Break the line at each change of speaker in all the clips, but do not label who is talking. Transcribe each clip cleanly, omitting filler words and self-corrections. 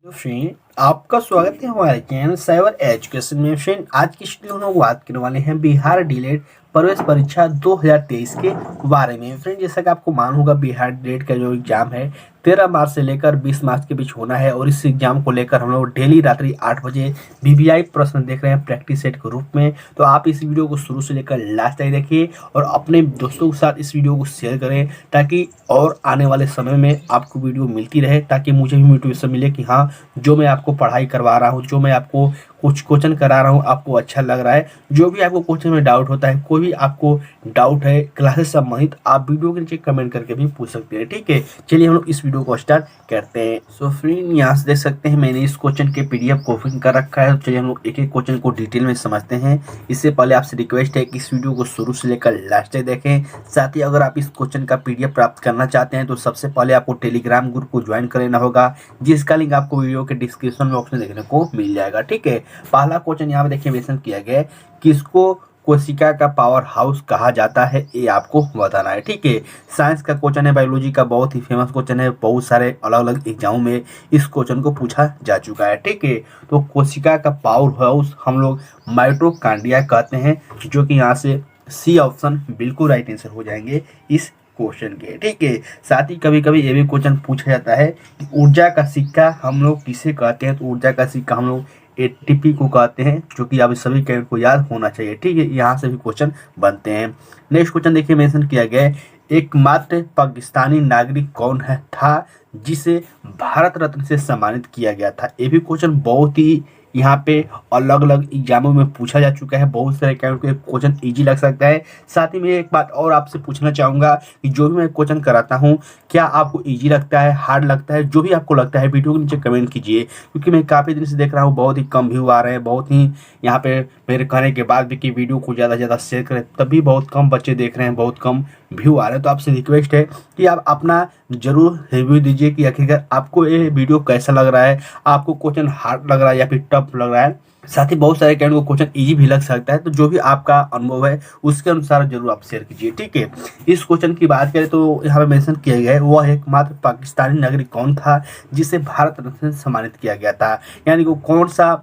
तो फ्रेंड, आपका स्वागत है हमारे चैनल साइबर एजुकेशन में। फ्रेंड, आज की वीडियो में हम बात करने वाले हैं बिहार डीएलएड प्रवेश परीक्षा 2023 के बारे में। फ्रेंड, जैसा कि आपको मालूम होगा, बिहार डीएलएड का जो एग्जाम है 13 मार्च से लेकर 20 मार्च के बीच होना है। और इस एग्जाम को लेकर हम लोग डेली रात्रि 8 बजे वीवीआई प्रश्न देख रहे हैं प्रैक्टिस सेट के रूप में। तो आप इस वीडियो को शुरू से लेकर लास्ट तक देखिए और अपने दोस्तों के साथ इस वीडियो को शेयर करें, ताकि और आने वाले समय में आपको वीडियो मिलती रहे, ताकि मुझे भी मोटिवेशन मिले कि हाँ, जो मैं आपको पढ़ाई करवा रहा हूँ, जो मैं आपको कुछ क्वेश्चन करा रहा हूँ, आपको अच्छा लग रहा है। जो भी आपको क्वेश्चन में डाउट होता है, कोई भी आपको डाउट है क्लासेस से संबंधित, आप वीडियो के नीचे कमेंट करके भी पूछ सकते हैं। ठीक है, चलिए हम लोग इस वीडियो को स्टार्ट करते हैं। सो फ्रेंड, यहाँ से देख सकते हैं मैंने इस क्वेश्चन के पीडीएफ को ओपन कर रखा है। तो चलिए हम लोग एक एक क्वेश्चन को डिटेल में समझते हैं। इससे पहले आपसे रिक्वेस्ट है कि इस वीडियो को शुरू से लेकर लास्ट तक देखें। साथ ही अगर आप इस क्वेश्चन का पीडीएफ प्राप्त करना चाहते हैं तो सबसे पहले आपको टेलीग्राम ग्रुप को ज्वाइन कर लेना होगा, जिसका लिंक आपको वीडियो के डिस्क्रिप्शन बॉक्स में देखने को मिल जाएगा। ठीक है, पहला क्वेश्चन यहाँ पे देखिए मेंशन किया गया है, किसको कोशिका का पावर हाउस कहा जाता है, ये आपको बताना है। ठीक है, साइंस का क्वेश्चन है, बायोलॉजी का बहुत ही फेमस क्वेश्चन है, बहुत सारे अलग अलग एग्जामों में इस क्वेश्चन को पूछा जा चुका है। ठीक है, तो कोशिका का पावर हाउस हम लोग माइटोकॉन्ड्रिया कहते हैं, जो कि यहाँ से सी ऑप्शन बिल्कुल राइट आंसर हो जाएंगे इस क्वेश्चन के। ठीक है, साथ ही कभी कभी ये भी क्वेश्चन पूछा जाता है कि ऊर्जा का सिक्का हम लोग किसे कहते हैं। तो ऊर्जा का सिक्का हम लोग एटीपी को कहते हैं, जो कि आप सभी कैडेट को याद होना चाहिए। ठीक है, यहाँ से भी क्वेश्चन बनते हैं। नेक्स्ट क्वेश्चन देखिए मेंशन किया गया है, एकमात्र पाकिस्तानी नागरिक कौन है था जिसे भारत रत्न से सम्मानित किया गया था। ये भी क्वेश्चन बहुत ही यहाँ पे अलग अलग एग्जामों में पूछा जा चुका है। बहुत सारे कैंडिडेट को क्वेश्चन इजी लग सकता है। साथ ही मैं एक बात और आपसे पूछना चाहूँगा कि जो भी मैं क्वेश्चन कराता हूँ, क्या आपको इजी लगता है, हार्ड लगता है? जो भी आपको लगता है वीडियो के नीचे कमेंट कीजिए, क्योंकि मैं काफ़ी दिन से देख रहा हूँ बहुत ही कम व्यू आ रहे हैं। बहुत ही यहाँ पे मेरे कहने के बाद भी कि वीडियो को ज़्यादा से ज़्यादा शेयर करें, तभी बहुत कम बच्चे देख रहे हैं, बहुत कम व्यू आ रहे हैं। तो आपसे रिक्वेस्ट है कि आप अपना जरूर रिव्यू दीजिए कि आखिरकार आपको ये वीडियो कैसा लग रहा है, आपको क्वेश्चन हार्ड लग रहा है या फिर टफ लग रहा है। साथ ही बहुत सारे कैंडिडेट को क्वेश्चन इजी भी लग सकता है। तो जो भी आपका अनुभव है उसके अनुसार जरूर आप शेयर कीजिए। ठीक है, इस क्वेश्चन की बात करें तो यहाँ पे मेंशन किया गया है, वह एकमात्र पाकिस्तानी नागरिक कौन था जिसे भारत रत्न से सम्मानित किया गया था। यानी कि कौन सा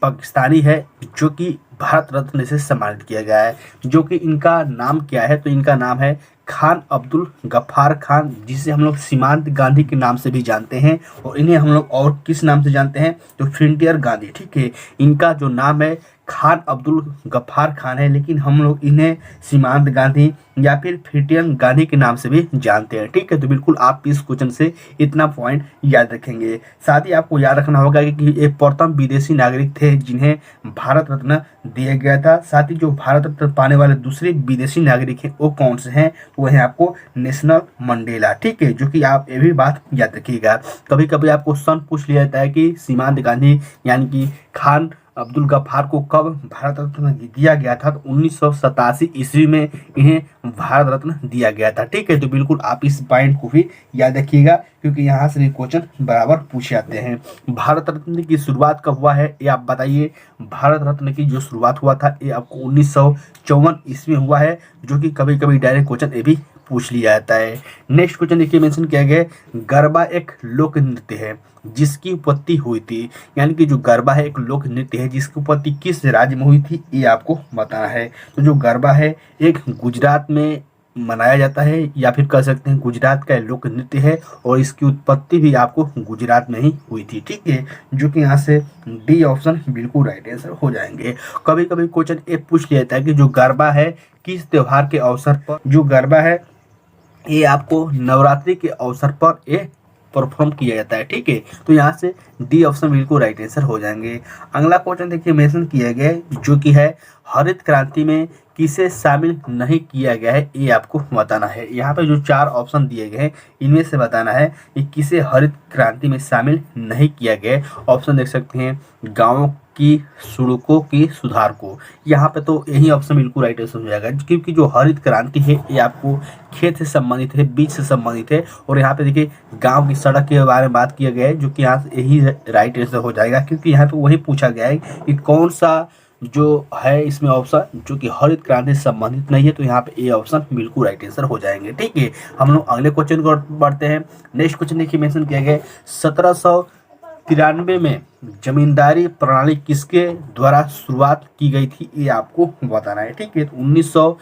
पाकिस्तानी है जो कि भारत रत्न से सम्मानित किया गया है, जो कि इनका नाम क्या है? तो इनका नाम है खान अब्दुल गफ्फार खान, जिसे हम लोग सीमांत गांधी के नाम से भी जानते हैं। और इन्हें हम लोग और किस नाम से जानते हैं? तो फ्रंटियर गांधी। ठीक है, इनका जो नाम है खान अब्दुल गफ्फार खान है, लेकिन हम लोग इन्हें सीमांत गांधी या फिर फ्रंटियर गांधी के नाम से भी जानते हैं। ठीक है, तो बिल्कुल आप इस क्वेश्चन से इतना पॉइंट याद रखेंगे। साथ ही आपको याद रखना होगा कि एक प्रथम विदेशी नागरिक थे जिन्हें भारत रत्न दिया गया था। साथ ही जो भारत रत्न पाने वाले दूसरे विदेशी नागरिक हैं वो कौन से हैं? वो है आपको नेशनल मंडेला। ठीक है, जो कि आप ये भी बात याद रखिएगा। कभी कभी आपको क्वेश्चन पूछ लिया जाता है कि सीमांत गांधी यानी कि खान अब्दुल गफ्फार को कब भारत रत्न दिया गया था? तो 1987 ईस्वी में इन्हें भारत रत्न दिया गया था। ठीक है, तो बिल्कुल आप इस पॉइंट को भी याद रखिएगा, क्योंकि यहाँ से भी क्वेश्चन बराबर पूछे जाते हैं। भारत रत्न की शुरुआत कब हुआ है ये आप बताइए। भारत रत्न की जो शुरुआत हुआ था ये आपको 1954 ईस्वी में हुआ है, जो कि कभी कभी डायरेक्ट क्वेश्चन ये भी पूछ लिया जाता है। नेक्स्ट क्वेश्चन देखिए मेंशन किया गया है, गरबा एक लोक नृत्य है जिसकी उत्पत्ति हुई थी। यानी कि जो गरबा है एक लोक नृत्य है जिसकी उत्पत्ति किस राज्य में हुई थी, ये आपको बताना है। तो जो गरबा है एक गुजरात में मनाया जाता है, या फिर कह सकते हैं गुजरात का लोक नृत्य है, और इसकी उत्पत्ति भी आपको गुजरात में ही हुई थी। ठीक है, जो कि यहाँ से डी ऑप्शन बिल्कुल राइट आंसर हो जाएंगे। कभी कभी क्वेश्चन ये पूछ लिया जाता है कि जो गरबा है किस त्योहार के अवसर पर, जो गरबा है ये आपको नवरात्रि के अवसर पर ये परफॉर्म किया जाता है। ठीक है, तो यहाँ से डी ऑप्शन बिल्कुल राइट आंसर हो जाएंगे। अगला क्वेश्चन देखिए मेंशन किया गया है, जो कि है हरित क्रांति में किसे शामिल नहीं किया गया है, ये आपको बताना है। यहाँ पे जो 4 ऑप्शन दिए गए हैं इनमें से बताना है कि किसे हरित क्रांति में शामिल नहीं किया गया। ऑप्शन देख सकते हैं, गाँवों की सड़कों की सुधार को। यहाँ पे तो यही ऑप्शन बिल्कुल राइट आंसर हो जाएगा, क्योंकि जो हरित क्रांति है ये आपको खेत से संबंधित है, बीज से संबंधित है। और यहाँ पे देखिए गांव की सड़क के बारे में बात किया गया है, जो कि यहाँ से यही राइट आंसर हो जाएगा, क्योंकि यहाँ पे वही पूछा गया है कि कौन सा जो है इसमें ऑप्शन जो कि हरित क्रांति से संबंधित नहीं है। तो यहाँ पे ए ऑप्शन बिल्कुल राइट आंसर हो जाएंगे। ठीक है, हम लोग अगले क्वेश्चन को बढ़ते हैं। नेक्स्ट क्वेश्चन देखिए मेंशन किया गया है, 17 1993 में जमींदारी प्रणाली किसके द्वारा शुरुआत की गई थी, ये आपको बताना है। ठीक है, तो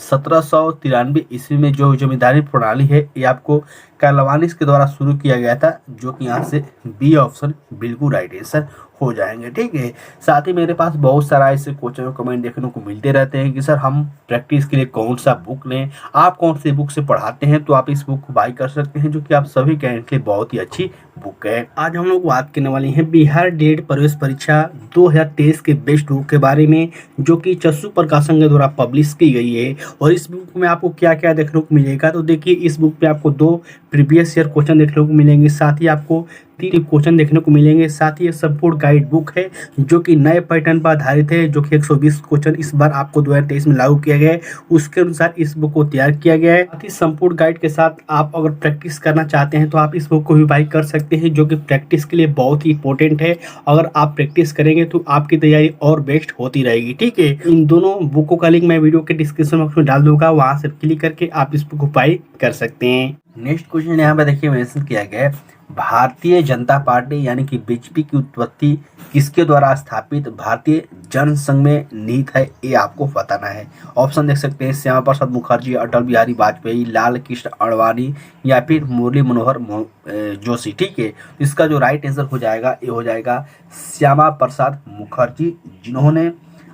1793 ईस्वी में जो जमींदारी प्रणाली है ये आपको कार्लवानिस के द्वारा शुरू किया गया था, जो कि यहाँ से बी ऑप्शन बिल्कुल राइट आंसर हो जाएंगे। ठीक है, साथ ही मेरे पास बहुत सारा ऐसे क्वेश्चन और कमेंट देखने को मिलते रहते हैं कि सर हम प्रैक्टिस के लिए कौन सा बुक लें, आप कौन सी बुक से पढ़ाते हैं, तो आप इस बुक को बाय कर सकते हैं, जो कि आप सभी कैंडिडेट के लिए बहुत ही अच्छी बुक है। आज हम लोग बात करने वाले हैं बिहार डीएलएड प्रवेश परीक्षा 2023 के बेस्ट बुक के बारे में, जो कि चस्सू प्रकाशन के द्वारा पब्लिश की गई है। और इस बुक में आपको क्या क्या देखने को मिलेगा, तो देखिए इस बुक पे आपको 2 प्रीवियस ईयर क्वेश्चन देखने को मिलेंगे, साथ ही आपको 3 क्वेश्चन देखने को मिलेंगे। साथ ही ये संपूर्ण गाइड बुक है जो कि नए पैटर्न पर आधारित है, जो कि 120 क्वेश्चन इस बार आपको 2023 में लागू किया गया है, उसके अनुसार इस बुक को तैयार किया गया है। साथ ही संपूर्ण गाइड के साथ आप अगर प्रैक्टिस करना चाहते हैं तो आप इस बुक को भी बाय कर सकते हैं, जो कि प्रैक्टिस के लिए बहुत ही इंपॉर्टेंट है। अगर आप प्रैक्टिस करेंगे तो आपकी तैयारी और बेस्ट होती रहेगी। ठीक है, इन दोनों बुकों का लिंक मैं वीडियो के डिस्क्रिप्शन बॉक्स में डाल दूंगा, वहां से क्लिक करके आप इस बुक को बाय कर सकते हैं। नेक्स्ट क्वेश्चन यहाँ पे देखिए मेंशन किया गया है, भारतीय जनता पार्टी यानी कि बीजेपी की उत्पत्ति किसके द्वारा स्थापित भारतीय जनसंघ में निहित है, ये आपको बताना है। ऑप्शन देख सकते हैं, श्यामा प्रसाद मुखर्जी, अटल बिहारी वाजपेयी, लाल कृष्ण आडवाणी या फिर मुरली मनोहर जोशी। ठीक है, तो इसका जो राइट आंसर हो जाएगा ये हो जाएगा श्यामा प्रसाद मुखर्जी, जिन्होंने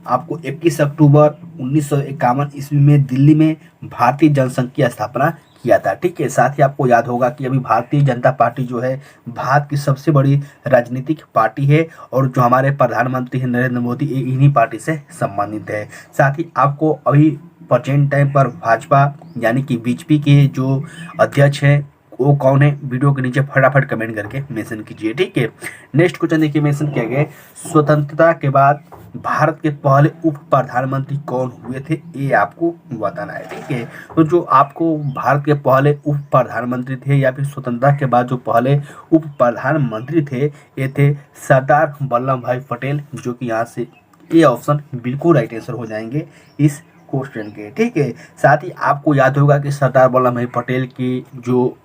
आपको 21 अक्टूबर 1951 ईस्वी में दिल्ली में भारतीय जनसंघ की स्थापना किया था। ठीक है, साथ ही आपको याद होगा कि अभी भारतीय जनता पार्टी जो है भारत की सबसे बड़ी राजनीतिक पार्टी है, और जो हमारे प्रधानमंत्री हैं नरेंद्र मोदी, ये इन्हीं पार्टी से संबंधित है। साथ ही आपको अभी प्रेजेंट टाइम पर भाजपा यानी कि बीजेपी के जो अध्यक्ष हैं वो कौन है, वीडियो के नीचे फटाफट कमेंट करके मेंशन कीजिए। ठीक है, नेक्स्ट क्वेश्चन देखिए मेंशन किया गया, स्वतंत्रता के बाद भारत के पहले उप प्रधानमंत्री कौन हुए थे, ये आपको बताना है। ठीक है, तो जो आपको भारत के पहले उप प्रधानमंत्री थे या फिर स्वतंत्रता के बाद जो पहले उप प्रधानमंत्री थे, ये थे सरदार वल्लभ भाई पटेल, जो कि यहाँ से ये ऑप्शन बिल्कुल राइट आंसर हो जाएंगे इस क्वेश्चन के। ठीक है, साथ ही आपको याद होगा कि सरदार वल्लभ भाई पटेल की जो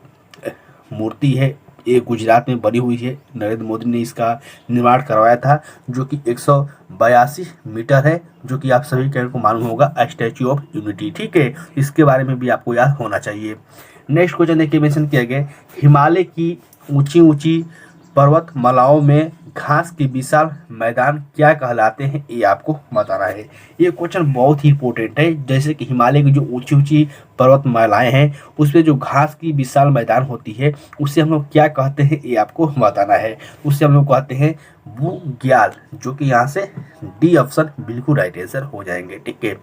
मूर्ति है ये गुजरात में बनी हुई है, नरेंद्र मोदी ने इसका निर्माण करवाया था, जो कि 182 मीटर है, जो कि आप सभी को मालूम होगा स्टैच्यू ऑफ यूनिटी। ठीक है, इसके बारे में भी आपको याद होना चाहिए। नेक्स्ट क्वेश्चन देखिए मेंशन किया गया, हिमालय की ऊंची ऊंची पर्वतमालाओं में घास के विशाल मैदान क्या कहलाते हैं, ये आपको बताना है। ये क्वेश्चन बहुत ही इंपॉर्टेंट है। जैसे कि हिमालय की जो ऊंची ऊंची पर्वतमालाएं हैं उसमें जो घास की विशाल मैदान होती है उसे हम लोग क्या कहते हैं, ये आपको बताना है। उसे हम लोग कहते हैं बुग्याल, जो कि यहाँ से डी ऑप्शन बिल्कुल राइट आंसर हो जाएंगे। ठीक है,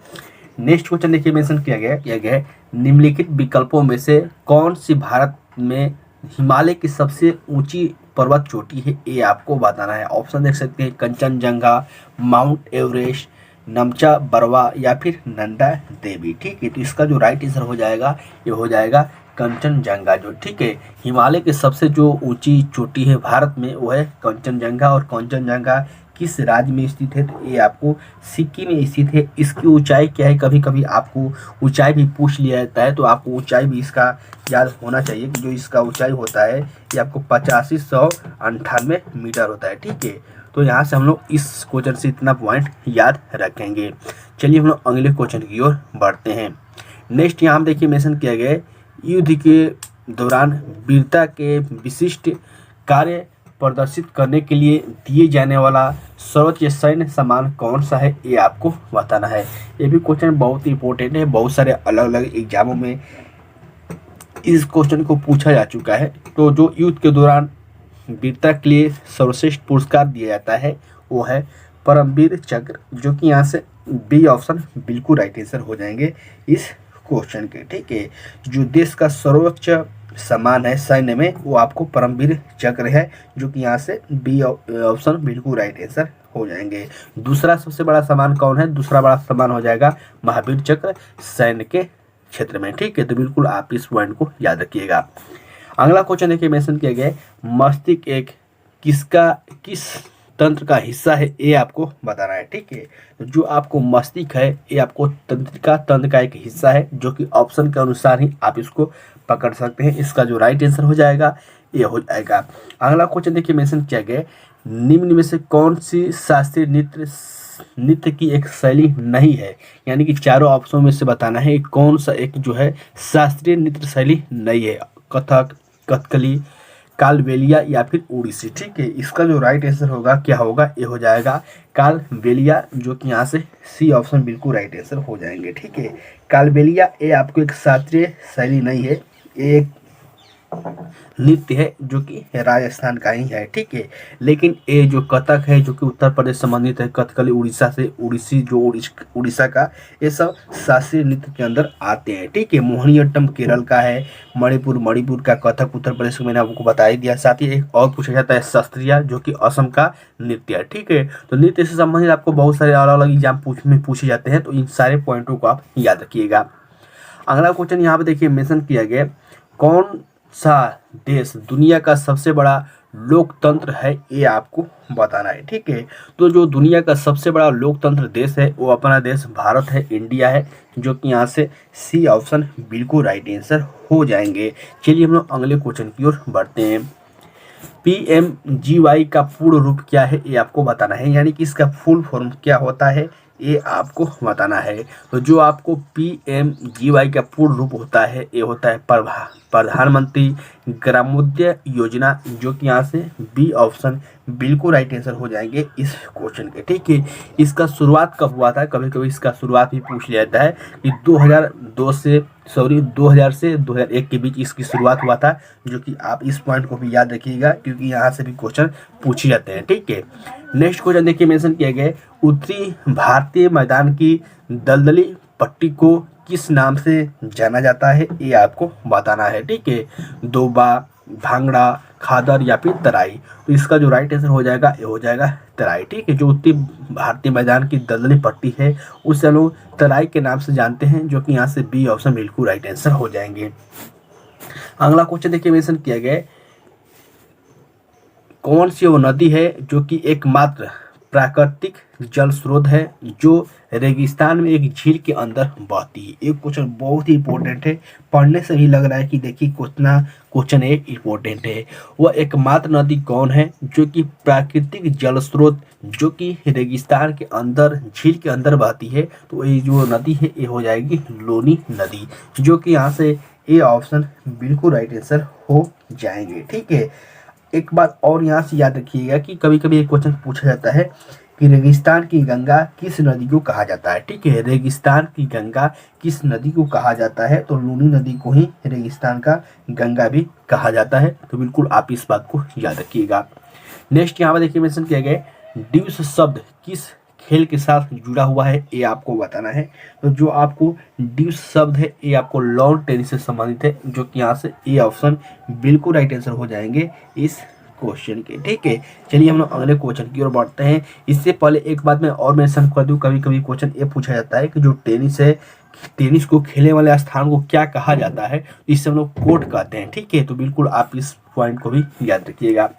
नेक्स्ट क्वेश्चन देखिए मेंशन किया गया निम्नलिखित विकल्पों में से कौन सी भारत में हिमालय की सबसे ऊंची पर्वत चोटी है, ये आपको बताना है। ऑप्शन देख सकते हैं, कंचनजंगा, माउंट एवरेस्ट, नमचा बरवा या फिर नंदा देवी। ठीक है, तो इसका जो राइट आंसर हो जाएगा ये हो जाएगा कंचनजंगा। जो ठीक है, हिमालय की सबसे जो ऊंची चोटी है भारत में वो है कंचनजंगा, और कंचनजंगा किस राज्य में स्थित है, तो ये आपको सिक्किम में स्थित है। इसकी ऊंचाई क्या है, कभी कभी आपको ऊंचाई भी पूछ लिया जाता है, तो आपको ऊंचाई भी इसका याद होना चाहिए कि जो इसका ऊंचाई होता है ये आपको 8598 मीटर होता है। ठीक है, तो यहाँ से हम लोग इस क्वेश्चन से इतना पॉइंट याद रखेंगे। चलिए हम लोग अगले क्वेश्चन की ओर बढ़ते हैं। नेक्स्ट यहाँ देखिए मेंशन किया गया है, युद्ध के दौरान वीरता के विशिष्ट कार्य प्रदर्शित करने के लिए दिए जाने वाला सर्वोच्च सैन्य सम्मान कौन सा है, ये आपको बताना है। ये भी क्वेश्चन बहुत ही इंपॉर्टेंट है, बहुत सारे अलग अलग एग्जामों में इस क्वेश्चन को पूछा जा चुका है। तो जो युद्ध के दौरान वीरता के लिए सर्वश्रेष्ठ पुरस्कार दिया जाता है वो है परमवीर चक्र, जो कि यहाँ से बी ऑप्शन बिल्कुल राइट आंसर हो जाएंगे इस क्वेश्चन के। ठीक है, जो देश का सर्वोच्च सम्मान है सैन्य में वो आपको परमवीर चक्र है, जो कि यहाँ से बी ऑप्शन बिल्कुल राइट आंसर हो जाएंगे। दूसरा सबसे बड़ा सम्मान कौन है, दूसरा बड़ा सम्मान हो जाएगा महावीर चक्र सैन्य के क्षेत्र में। ठीक है, तो बिल्कुल आप इस पॉइंट को याद रखिएगा। अगला क्वेश्चन देखिए मेंशन किया गया है, मस्तिष्क एक किस तंत्र का हिस्सा है, ये आपको बताना है। ठीक है, तो जो आपको मस्तिष्क है ये आपको तंत्रिका तंत्र का एक हिस्सा है, जो कि ऑप्शन के अनुसार ही आप इसको पकड़ सकते हैं। इसका जो राइट आंसर हो जाएगा ये हो जाएगा। अगला क्वेश्चन देखिए मेंशन किया गया, निम्न में से कौन सी शास्त्रीय नृत्य की एक शैली नहीं है, यानी कि चारों ऑप्शन में से बताना है कौन सा एक जो है शास्त्रीय नृत्य शैली नहीं है। कथक, कथकली, कालबेलिया या फिर ओडिसी। ठीक है, इसका जो राइट आंसर होगा क्या होगा, ये हो जाएगा कालबेलिया, जो कि यहाँ से सी ऑप्शन बिल्कुल राइट आंसर हो जाएंगे। ठीक है, कालबेलिया ये आपको एक शास्त्रीय शैली नहीं है, एक नृत्य है जो कि राजस्थान का ही है। ठीक है, लेकिन ये जो कथक है जो कि उत्तर प्रदेश संबंधित है, कथकली उड़ीसा से, उड़ीसी जो उड़ीसा का, ये सब शास्त्रीय नृत्य के अंदर आते हैं। ठीक है, मोहिनीअट्टम केरल का है, मणिपुर का, कथक उत्तर प्रदेश का मैंने आपको बता ही दिया। साथ ही एक और पूछा जाता है शास्त्रीय, जो कि असम का नृत्य है। ठीक है, तो नृत्य से संबंधित आपको बहुत सारे अलग अलग एग्जाम में पूछे जाते हैं, तो इन सारे पॉइंटों को आप याद रखिएगा। अगला क्वेश्चन यहाँ पे देखिए मेंशन किया गया, कौन सा देश दुनिया का सबसे बड़ा लोकतंत्र है, ये आपको बताना है। ठीक है, तो जो दुनिया का सबसे बड़ा लोकतंत्र देश है वो अपना देश भारत है, इंडिया है, जो कि यहाँ से सी ऑप्शन बिल्कुल राइट आंसर हो जाएंगे। चलिए हम लोग अगले क्वेश्चन की ओर बढ़ते हैं। PMGY का पूर्ण रूप क्या है, ये आपको बताना है, यानी कि इसका फुल फॉर्म क्या होता है, ये आपको बताना है। तो जो आपको PMGY का पूर्ण रूप होता है, ये होता है प्रधानमंत्री ग्रामोदय योजना, जो कि यहाँ से बी ऑप्शन बिल्कुल राइट आंसर हो जाएंगे इस क्वेश्चन के। ठीक है, इसका शुरुआत कब हुआ था, कभी कभी इसका शुरुआत भी पूछ लिया जाता है कि 2000 से 2001 के बीच इसकी शुरुआत हुआ था, जो कि आप इस पॉइंट को भी याद रखिएगा क्योंकि यहाँ से भी क्वेश्चन पूछे जाते हैं। ठीक है, नेक्स्ट क्वेश्चन देखिए मेंशन किया गया, उत्तरी भारतीय मैदान की दलदली पट्टी को किस नाम से जाना जाता है, ये आपको बताना है। ठीक है, दोबा, भांगड़ा, खादर या फिर तराई। तो इसका जो राइट आंसर हो जाएगा ये हो जाएगा तराई। ठीक है, जो उत्तरी भारतीय मैदान की दलदली पट्टी है उसे हम लोग तराई के नाम से जानते हैं, जो कि यहाँ से बी ऑप्शन बिल्कुल राइट आंसर हो जाएंगे। अगला क्वेश्चन देखिए मेंशन किया गया, कौन सी वो नदी है जो कि एकमात्र प्राकृतिक जल स्रोत है जो रेगिस्तान में एक झील के अंदर बहती है। एक क्वेश्चन बहुत ही इंपॉर्टेंट है, पढ़ने से ही लग रहा है कि देखिए कितना क्वेश्चन एक इंपॉर्टेंट है। वह एकमात्र नदी कौन है जो कि प्राकृतिक जल स्रोत जो कि रेगिस्तान के अंदर झील के अंदर बहती है, तो ये जो नदी है ये हो जाएगी लूनी नदी, जो कि यहाँ से ए ऑप्शन बिल्कुल राइट आंसर हो जाएंगे। ठीक है, एक बात और यहाँ से याद रखिएगा कि कभी कभी एक क्वेश्चन पूछा जाता है कि रेगिस्तान की गंगा किस नदी को कहा जाता है। ठीक है, रेगिस्तान की गंगा किस नदी को कहा जाता है, तो लूनी नदी को ही रेगिस्तान का गंगा भी कहा जाता है, तो बिल्कुल आप इस बात को याद रखिएगा। नेक्स्ट यहाँ पर देखिए मेंशन किया गया, ड्यूस शब्द किस खेल के साथ जुड़ा हुआ है, ये आपको बताना है। तो जो आपको ड्यूस शब्द है ये आपको लॉन टेनिस से संबंधित है, जो कि यहाँ से ए ऑप्शन बिल्कुल राइट आंसर हो जाएंगे इस क्वेश्चन के। ठीक है, चलिए हम लोग अगले क्वेश्चन की ओर बढ़ते हैं। इससे पहले एक बात मैं और मेंशन कर दूं, कभी कभी क्वेश्चन ये पूछा जाता है कि जो टेनिस है, टेनिस को खेलने वाले स्थान को क्या कहा जाता है, इससे हम लोग कोर्ट कहते हैं। ठीक है, तो बिल्कुल आप इस पॉइंट को भी याद रखिएगा।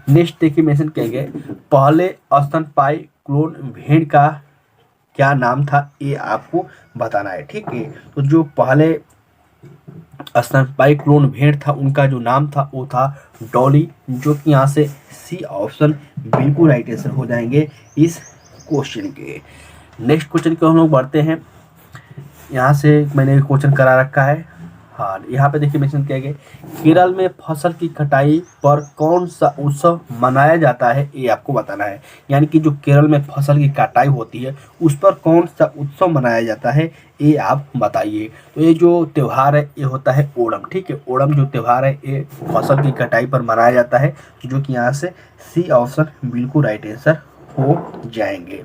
नेक्स्ट देखिए मेंशन किया गया, पहले स्तनपायी क्लोन भेड़ का क्या नाम था, ये आपको बताना है। ठीक है, तो जो पहले स्तनपायी क्लोन भेड़ था उनका जो नाम था वो था डॉली, जो कि यहाँ से सी ऑप्शन बिल्कुल राइट आंसर हो जाएंगे इस क्वेश्चन के। नेक्स्ट क्वेश्चन को हम लोग बढ़ते हैं। यहाँ से मैंने क्वेश्चन करा रखा है, हाँ यहाँ पे देखिए मेंशन किया गया, केरल में फसल की कटाई पर कौन सा उत्सव मनाया जाता है, ये आपको बताना है। यानी कि जो केरल में फसल की कटाई होती है उस पर कौन सा उत्सव मनाया जाता है, ये आप बताइए। तो ये जो त्यौहार है ये होता है ओणम। ठीक है, ओणम जो त्यौहार है ये फसल की कटाई पर मनाया जाता है, जो कि यहाँ से सी ऑप्शन बिल्कुल राइट आंसर हो जाएंगे।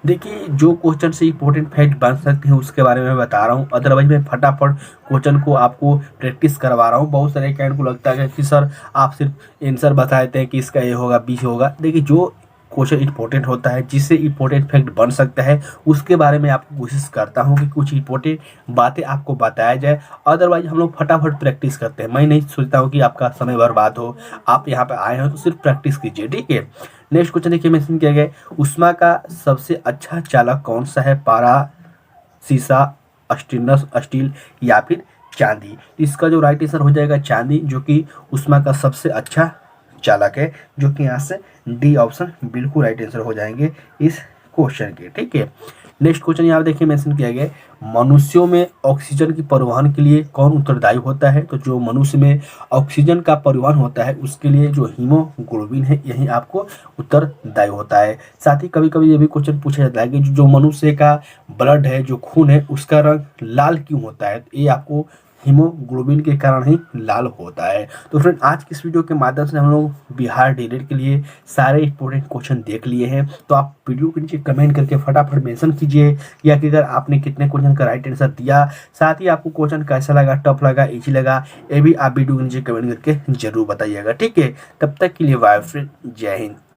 देखिए जो क्वेश्चन से इंपॉर्टेंट फैक्ट बन सकते हैं उसके बारे में बता रहा हूँ, अदरवाइज मैं फटाफट क्वेश्चन को आपको प्रैक्टिस करवा रहा हूँ। बहुत सारे कैंड को लगता है कि सर आप सिर्फ आंसर बता देते हैं कि इसका ए होगा बी होगा। देखिए जो क्वेश्चन इंपॉर्टेंट होता है जिससे इंपॉर्टेंट फैक्ट बन सकता है उसके बारे में आपको कोशिश करता हूँ कि कुछ इंपॉर्टेंट बातें आपको बताया जाए, अदरवाइज हम लोग फटाफट प्रैक्टिस करते हैं। मैं नहीं सोचता हूँ कि आपका समय बर्बाद हो, आप यहाँ पे आए हो तो सिर्फ प्रैक्टिस कीजिए। ठीक है, नेक्स्ट क्वेश्चन देखिए मेंशन किया गया, उष्मा का सबसे अच्छा चालक कौन सा है, पारा, शीशा, स्टेनलेस स्टील या फिर चांदी। इसका जो राइट आंसर हो जाएगा चांदी, जो कि ऊष्मा का सबसे अच्छा चालक है, जो कि यहाँ से डी ऑप्शन बिल्कुल राइट आंसर हो जाएंगे इस क्वेश्चन के। ठीक है, नेक्स्ट क्वेश्चन यहाँ देखिए मेंशन किया गया है, मनुष्यों में ऑक्सीजन की परिवहन के लिए कौन उत्तरदायी होता है। तो जो मनुष्य में ऑक्सीजन का परिवहन होता है उसके लिए जो हीमोग्लोबिन है यही आपको उत्तरदायी होता है। साथ ही कभी कभी ये भी क्वेश्चन पूछा जाता है कि जो मनुष्य का ब्लड है, जो खून है, उसका रंग लाल क्यों होता है। ये आपको हीमोग्लोबिन के कारण ही लाल होता है। तो फ्रेंड आज की इस वीडियो के माध्यम से हम लोग बिहार डीएलएड के लिए सारे इंपॉर्टेंट क्वेश्चन देख लिए हैं। तो आप वीडियो के नीचे कमेंट करके फटाफट मेंशन कीजिए या कि अगर आपने कितने क्वेश्चन का राइट आंसर दिया, साथ ही आपको क्वेश्चन कैसा लगा, टफ लगा, इजी लगा, ये भी आप वीडियो के नीचे कमेंट करके जरूर बताइएगा। ठीक है, तब तक के लिए बाय फ्रेंड, जय हिंद।